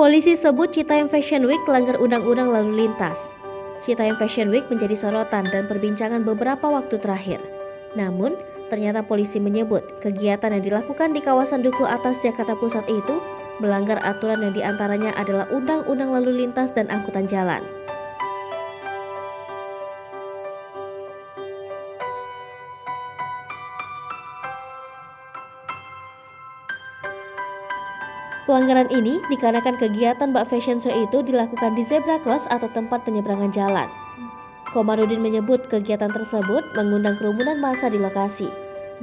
Polisi sebut Citayam Fashion Week langgar undang-undang lalu lintas. Citayam Fashion Week menjadi sorotan dan perbincangan beberapa waktu terakhir. Namun, ternyata polisi menyebut kegiatan yang dilakukan di kawasan Duku Atas Jakarta Pusat itu melanggar aturan yang diantaranya adalah Undang-Undang Lalu Lintas dan Angkutan Jalan. Pelanggaran ini dikarenakan kegiatan Mbak Fashion Show itu dilakukan di zebra cross atau tempat penyeberangan jalan. Komarudin menyebut kegiatan tersebut mengundang kerumunan massa di lokasi.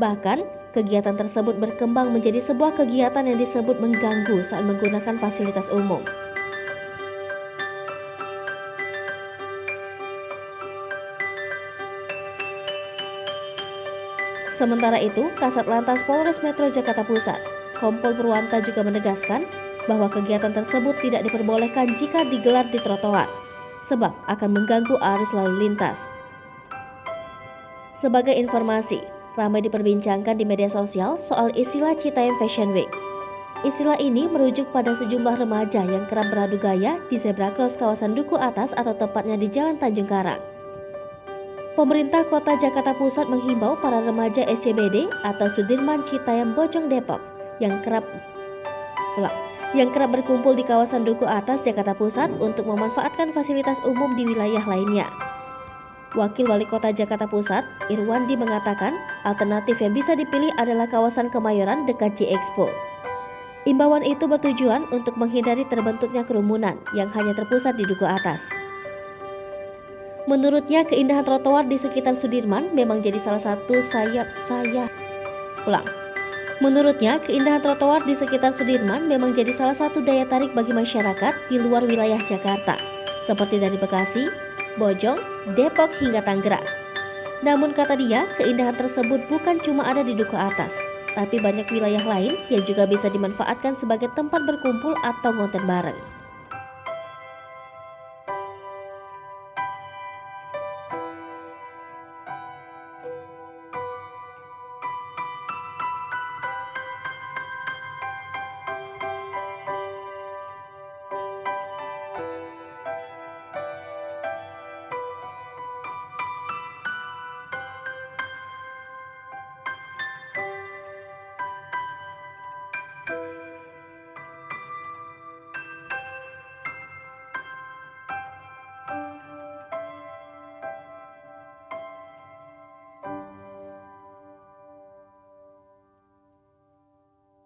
Bahkan, kegiatan tersebut berkembang menjadi sebuah kegiatan yang disebut mengganggu saat menggunakan fasilitas umum. Sementara itu, Kasat Lantas Polres Metro Jakarta Pusat, Kompol Purwanta juga menegaskan bahwa kegiatan tersebut tidak diperbolehkan jika digelar di trotoar, sebab akan mengganggu arus lalu lintas. Sebagai informasi, ramai diperbincangkan di media sosial soal istilah Citayam Fashion Week. Istilah ini merujuk pada sejumlah remaja yang kerap beradu gaya di zebra cross kawasan Duku Atas atau tepatnya di Jalan Tanjung Karang. Pemerintah Kota Jakarta Pusat menghimbau para remaja SCBD atau Sudirman Citayam Bojong Depok yang kerap berkumpul di kawasan Duku Atas Jakarta Pusat untuk memanfaatkan fasilitas umum di wilayah lainnya. Wakil Wali Kota Jakarta Pusat, Irwandi, mengatakan alternatif yang bisa dipilih adalah kawasan Kemayoran dekat J-Expo. Imbauan itu bertujuan untuk menghindari terbentuknya kerumunan yang hanya terpusat di Duku Atas. Menurutnya, keindahan trotoar di sekitar Sudirman memang jadi salah satu Menurutnya, keindahan trotoar di sekitar Sudirman memang jadi salah satu daya tarik bagi masyarakat di luar wilayah Jakarta, seperti dari Bekasi, Bojong, Depok hingga Tangerang. Namun kata dia, keindahan tersebut bukan cuma ada di Duku Atas, tapi banyak wilayah lain yang juga bisa dimanfaatkan sebagai tempat berkumpul atau ngonten bareng.